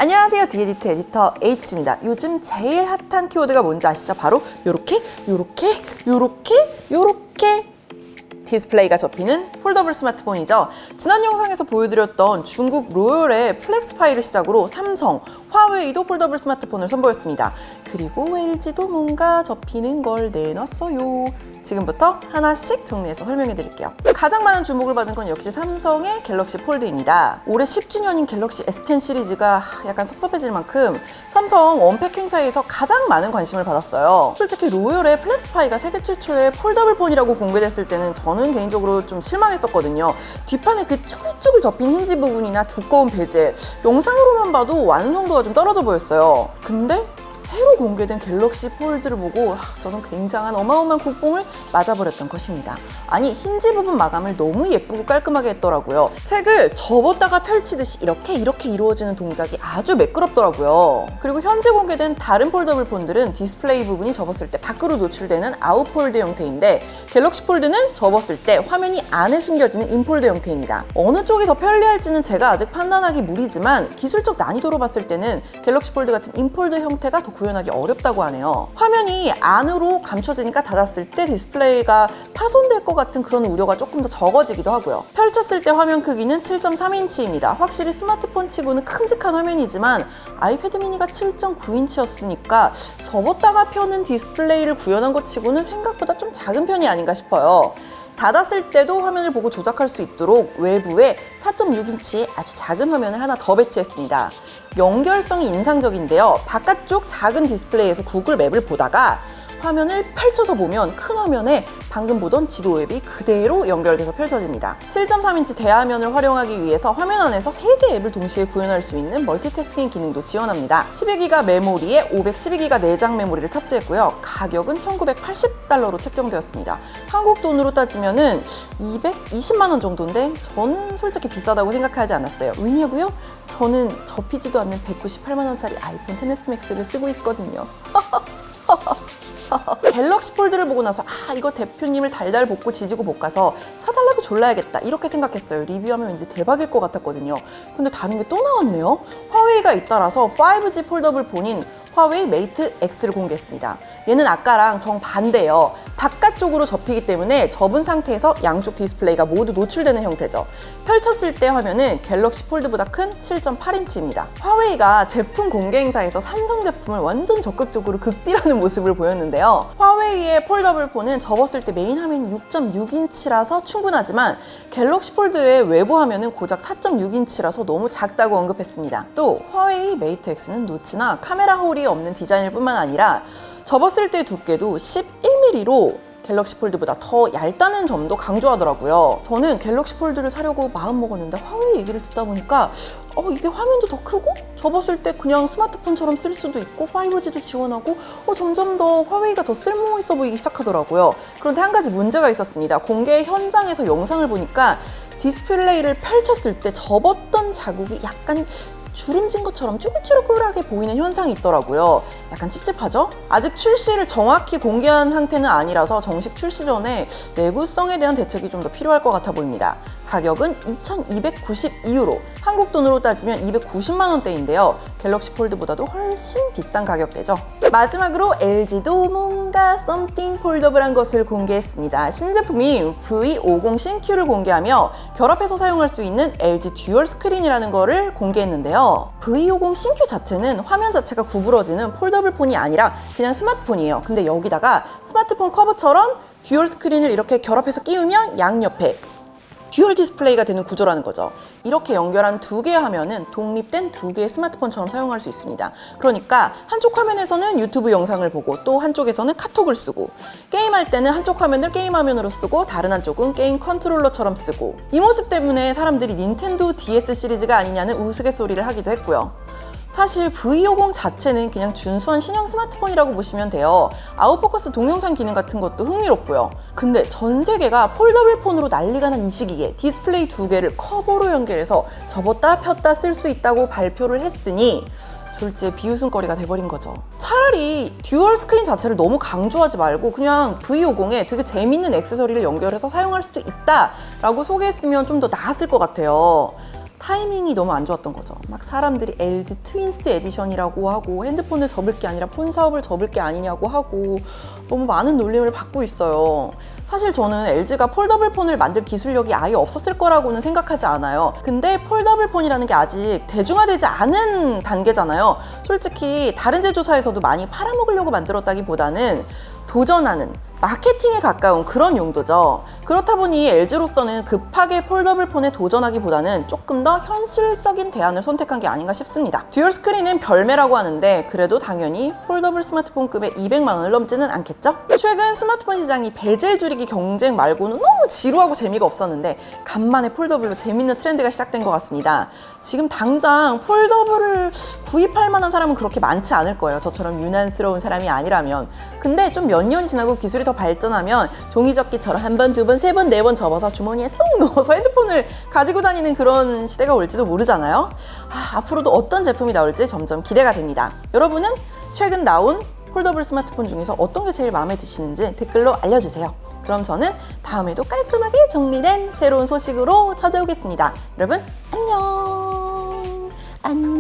안녕하세요, 디에디트 에디터 H입니다. 요즘 제일 핫한 키워드가 뭔지 아시죠? 바로 요렇게 디스플레이가 접히는 폴더블 스마트폰이죠. 지난 영상에서 보여드렸던 중국 로열의 플렉스파이를 시작으로 삼성, 화웨이도 폴더블 스마트폰을 선보였습니다. 그리고 LG도 뭔가 접히는 걸 내놨어요. 지금부터 하나씩 정리해서 설명해 드릴게요. 가장 많은 주목을 받은 건 역시 삼성의 갤럭시 폴드입니다. 올해 10주년인 갤럭시 S10 시리즈가 약간 섭섭해질 만큼 삼성 언팩 행사에서 가장 많은 관심을 받았어요. 솔직히 로열의 플렉스파이가 세계 최초의 폴더블 폰이라고 공개됐을 때는 저는 개인적으로 좀 실망했었거든요. 뒷판에 그 쭈글쭈글 접힌 힌지 부분이나 두꺼운 베젤, 영상으로만 봐도 완성도가 좀 떨어져 보였어요. 근데 새로 공개된 갤럭시 폴드를 보고 저는 굉장한 어마어마한 국뽕을 맞아버렸던 것입니다. 아니, 힌지 부분 마감을 너무 예쁘고 깔끔하게 했더라고요. 책을 접었다가 펼치듯이 이렇게 이루어지는 동작이 아주 매끄럽더라고요. 그리고 현재 공개된 다른 폴더블 폰들은 디스플레이 부분이 접었을 때 밖으로 노출되는 아웃폴드 형태인데 갤럭시 폴드는 접었을 때 화면이 안에 숨겨지는 인폴드 형태입니다. 어느 쪽이 더 편리할지는 제가 아직 판단하기 무리지만 기술적 난이도로 봤을 때는 갤럭시 폴드 같은 인폴드 형태가 더 구현하기 어렵다고 하네요. 화면이 안으로 감춰지니까 닫았을 때 디스플레이가 파손될 것 같은 그런 우려가 조금 더 적어지기도 하고요. 펼쳤을 때 화면 크기는 7.3인치입니다. 확실히 스마트폰 치고는 큼직한 화면이지만 아이패드 미니가 7.9인치였으니까 접었다가 펴는 디스플레이를 구현한 것 치고는 생각보다 좀 작은 편이 아닌가 싶어요. 닫았을 때도 화면을 보고 조작할 수 있도록 외부에 4.6인치의 아주 작은 화면을 하나 더 배치했습니다. 연결성이 인상적인데요. 바깥쪽 작은 디스플레이에서 구글 맵을 보다가 화면을 펼쳐서 보면 큰 화면에 방금 보던 지도 앱이 그대로 연결돼서 펼쳐집니다. 7.3인치 대화면을 활용하기 위해서 화면 안에서 3개 앱을 동시에 구현할 수 있는 멀티태스킹 기능도 지원합니다. 12기가 메모리에 512기가 내장 메모리를 탑재했고요. 가격은 1980달러로 책정되었습니다. 한국 돈으로 따지면은 220만 원 정도인데 저는 솔직히 비싸다고 생각하지 않았어요. 왜냐고요? 저는 접히지도 않는 198만 원짜리 아이폰 XS 맥스를 쓰고 있거든요. 갤럭시 폴드를 보고 나서 이거 대표님을 달달 볶고 지지고 볶아서 사달라고 졸라야겠다 이렇게 생각했어요. 리뷰하면 왠지 대박일 것 같았거든요. 근데 다른 게 또 나왔네요. 화웨이가 잇따라서 5G 폴더블 폰인 화웨이 메이트 X를 공개했습니다. 얘는 아까랑 정반대예요. 바깥쪽으로 접히기 때문에 접은 상태에서 양쪽 디스플레이가 모두 노출되는 형태죠. 펼쳤을 때 화면은 갤럭시 폴드보다 큰 7.8인치입니다. 화웨이가 제품 공개 행사에서 삼성 제품을 완전 적극적으로 극딜하는 모습을 보였는데요. 화웨이의 폴더블 폰은 접었을 때 메인 화면이 6.6인치라서 충분하지만 갤럭시 폴드의 외부 화면은 고작 4.6인치라서 너무 작다고 언급했습니다. 또 화웨이 메이트 X는 노치나 카메라 홀이 없는 디자인일 뿐만 아니라 접었을 때 두께도 11mm로 갤럭시 폴드보다 더 얇다는 점도 강조하더라고요. 저는 갤럭시 폴드를 사려고 마음먹었는데 화웨이 얘기를 듣다 보니까 이게 화면도 더 크고 접었을 때 그냥 스마트폰처럼 쓸 수도 있고 5G도 지원하고 점점 더 화웨이가 더 쓸모있어 보이기 시작하더라고요. 그런데 한 가지 문제가 있었습니다. 공개 현장에서 영상을 보니까 디스플레이를 펼쳤을 때 접었던 자국이 약간 주름진 것처럼 쭈글쭈글하게 보이는 현상이 있더라고요. 약간 찝찝하죠? 아직 출시를 정확히 공개한 상태는 아니라서 정식 출시 전에 내구성에 대한 대책이 좀 더 필요할 것 같아 보입니다. 가격은 2,292유로, 한국 돈으로 따지면 290만 원대인데요. 갤럭시 폴드보다도 훨씬 비싼 가격대죠. 마지막으로 LG도 뭔가 썸띵 폴더블한 것을 공개했습니다. 신제품인 V50 신Q를 공개하며 결합해서 사용할 수 있는 LG 듀얼 스크린이라는 거를 공개했는데요. V50 신Q 자체는 화면 자체가 구부러지는 폴더블 폰이 아니라 그냥 스마트폰이에요. 근데 여기다가 스마트폰 커버처럼 듀얼 스크린을 이렇게 결합해서 끼우면 양옆에 듀얼 디스플레이가 되는 구조라는 거죠. 이렇게 연결한 두 개의 화면은 독립된 두 개의 스마트폰처럼 사용할 수 있습니다. 그러니까 한쪽 화면에서는 유튜브 영상을 보고 또 한쪽에서는 카톡을 쓰고, 게임할 때는 한쪽 화면을 게임 화면으로 쓰고 다른 한쪽은 게임 컨트롤러처럼 쓰고, 이 모습 때문에 사람들이 닌텐도 DS 시리즈가 아니냐는 우스갯소리를 하기도 했고요. 사실 V50 자체는 그냥 준수한 신형 스마트폰이라고 보시면 돼요. 아웃포커스 동영상 기능 같은 것도 흥미롭고요. 근데 전 세계가 폴더블 폰으로 난리가 난 이 시기에 디스플레이 두 개를 커버로 연결해서 접었다 폈다 쓸 수 있다고 발표를 했으니 졸지에 비웃음거리가 돼버린 거죠. 차라리 듀얼 스크린 자체를 너무 강조하지 말고 그냥 V50에 되게 재밌는 액세서리를 연결해서 사용할 수도 있다라고 소개했으면 좀 더 나았을 것 같아요. 타이밍이 너무 안 좋았던 거죠. 막 사람들이 LG 트윈스 에디션이라고 하고 핸드폰을 접을 게 아니라 폰 사업을 접을 게 아니냐고 하고 너무 많은 놀림을 받고 있어요. 사실 저는 LG가 폴더블 폰을 만들 기술력이 아예 없었을 거라고는 생각하지 않아요. 근데 폴더블 폰이라는 게 아직 대중화되지 않은 단계잖아요. 솔직히 다른 제조사에서도 많이 팔아먹으려고 만들었다기보다는 도전하는 마케팅에 가까운 그런 용도죠. 그렇다 보니 LG로서는 급하게 폴더블 폰에 도전하기보다는 조금 더 현실적인 대안을 선택한 게 아닌가 싶습니다. 듀얼 스크린은 별매라고 하는데 그래도 당연히 폴더블 스마트폰급의 200만 원을 넘지는 않겠죠? 최근 스마트폰 시장이 베젤 줄이기 경쟁 말고는 너무 지루하고 재미가 없었는데 간만에 폴더블로 재밌는 트렌드가 시작된 것 같습니다. 지금 당장 폴더블을 구입할 만한 사람은 그렇게 많지 않을 거예요. 저처럼 유난스러운 사람이 아니라면. 근데 좀 몇 년이 지나고 기술이 더 발전하면 종이접기처럼 한 번, 두 번, 세 번, 네 번 접어서 주머니에 쏙 넣어서 핸드폰을 가지고 다니는 그런 시대가 올지도 모르잖아요. 앞으로도 어떤 제품이 나올지 점점 기대가 됩니다. 여러분은 최근 나온 폴더블 스마트폰 중에서 어떤 게 제일 마음에 드시는지 댓글로 알려주세요. 그럼 저는 다음에도 깔끔하게 정리된 새로운 소식으로 찾아오겠습니다. 여러분 안녕. 안녕.